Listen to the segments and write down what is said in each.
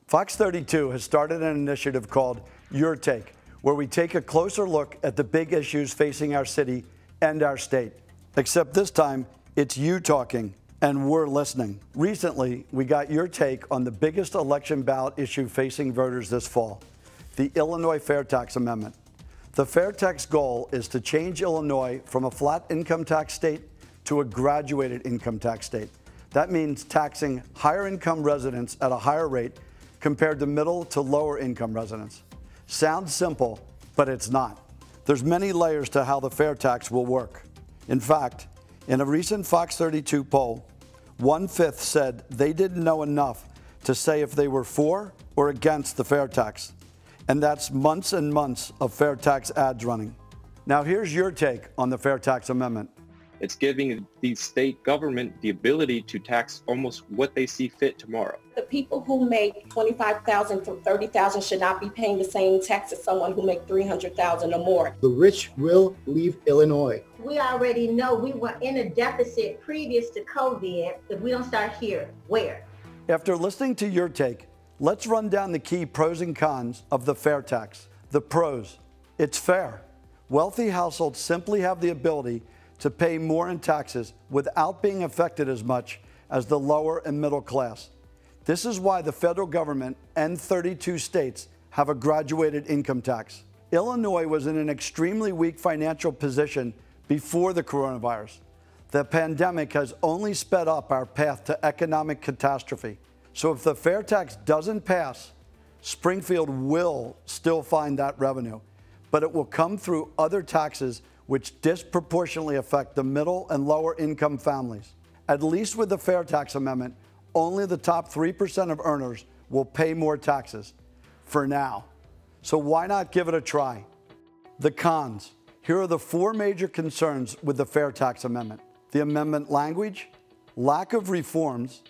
Fox 32 has started an initiative called Your Take, where we take a closer look at the big issues facing our city and our state. Except this time, it's you talking and we're listening. Recently, we got your take on the biggest election ballot issue facing voters this fall, the Illinois Fair Tax Amendment. The Fair Tax goal is to change Illinois from a flat income tax state to a graduated income tax state. That means taxing higher income residents at a higher rate compared to middle to lower income residents. Sounds simple, but it's not. There's many layers to how the fair tax will work. In fact, in a recent Fox 32 poll, 1/5 said they didn't know enough to say if they were for or against the fair tax. And that's months and months of fair tax ads running. Now here's your take on the Fair Tax Amendment. It's giving the state government the ability to tax almost what they see fit tomorrow. The people who make $25,000 to $30,000 should not be paying the same tax as someone who makes $300,000 or more. The rich will leave Illinois. We already know we were in a deficit previous to COVID. If we don't start here, where? After listening to your take, let's run down the key pros and cons of the fair tax. The pros: it's fair. Wealthy households simply have the ability to pay more in taxes without being affected as much as the lower and middle class. This is why the federal government and 32 states have a graduated income tax. Illinois was in an extremely weak financial position before the coronavirus. The pandemic has only sped up our path to economic catastrophe. So if the fair tax doesn't pass, Springfield will still find that revenue, but it will come through other taxes which disproportionately affect the middle and lower income families. At least with the Fair Tax Amendment, only the top 3% of earners will pay more taxes, for now. So why not give it a try? The cons. Here are the 4 major concerns with the Fair Tax Amendment: the amendment language, lack of reforms,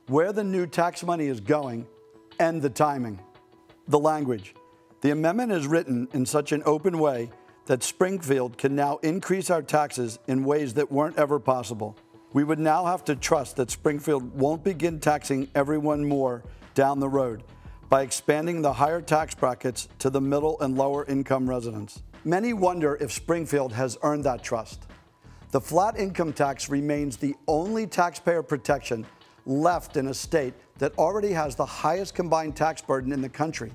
where the new tax money is going, and the timing. The language. The amendment is written in such an open way that Springfield can now increase our taxes in ways that weren't ever possible. We would now have to trust that Springfield won't begin taxing everyone more down the road by expanding the higher tax brackets to the middle and lower income residents. Many wonder if Springfield has earned that trust. The flat income tax remains the only taxpayer protection left in a state that already has the highest combined tax burden in the country.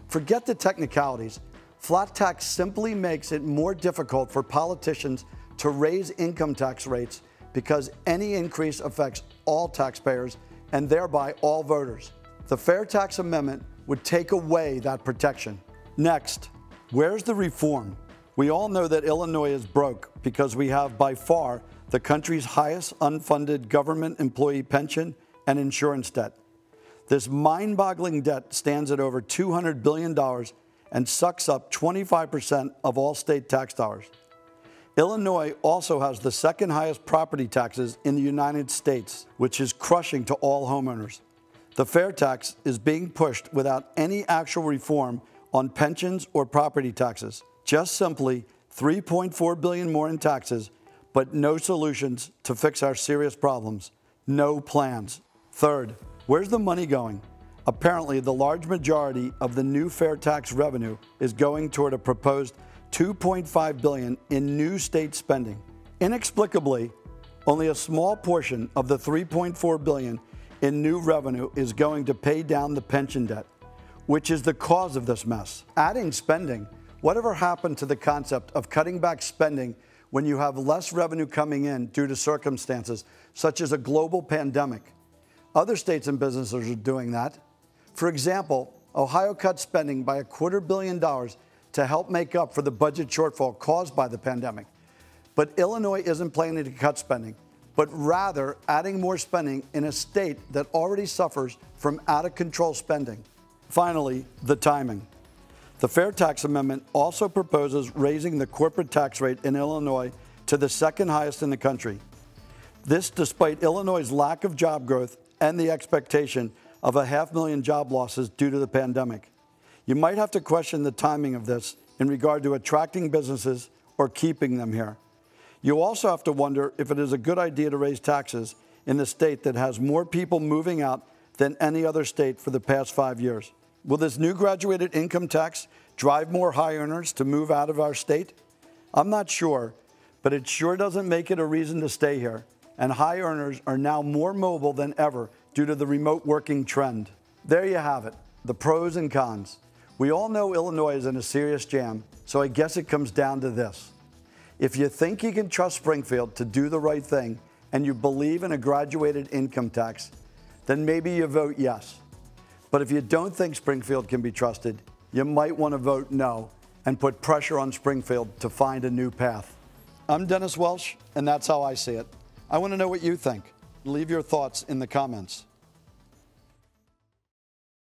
Forget the technicalities. Flat tax simply makes it more difficult for politicians to raise income tax rates because any increase affects all taxpayers and thereby all voters. The Fair Tax Amendment would take away that protection. Next, where's the reform? We all know that Illinois is broke because we have by far the country's highest unfunded government employee pension and insurance debt. This mind-boggling debt stands at over $200 billion and sucks up 25% of all state tax dollars. Illinois also has the second highest property taxes in the United States, which is crushing to all homeowners. The fair tax is being pushed without any actual reform on pensions or property taxes. Just simply $3.4 billion more in taxes, but no solutions to fix our serious problems. No plans. Third, where's the money going? Apparently, the large majority of the new fair tax revenue is going toward a proposed $2.5 billion in new state spending. Inexplicably, only a small portion of the $3.4 billion in new revenue is going to pay down the pension debt, which is the cause of this mess. Adding spending, whatever happened to the concept of cutting back spending when you have less revenue coming in due to circumstances such as a global pandemic? Other states and businesses are doing that. For example, Ohio cut spending by $250 million to help make up for the budget shortfall caused by the pandemic. But Illinois isn't planning to cut spending, but rather adding more spending in a state that already suffers from out-of-control spending. Finally, the timing. The Fair Tax Amendment also proposes raising the corporate tax rate in Illinois to the second highest in the country. This despite Illinois' lack of job growth and the expectation of 500,000 job losses due to the pandemic. You might have to question the timing of this in regard to attracting businesses or keeping them here. You also have to wonder if it is a good idea to raise taxes in the state that has more people moving out than any other state for the past 5 years. Will this new graduated income tax drive more high earners to move out of our state? I'm not sure, but it sure doesn't make it a reason to stay here. And high earners are now more mobile than ever due to the remote working trend. There you have it, the pros and cons. We all know Illinois is in a serious jam, so I guess it comes down to this. If you think you can trust Springfield to do the right thing and you believe in a graduated income tax, then maybe you vote yes. But if you don't think Springfield can be trusted, you might want to vote no and put pressure on Springfield to find a new path. I'm Dennis Welsh, and that's how I see it. I want to know what you think. Leave your thoughts in the comments.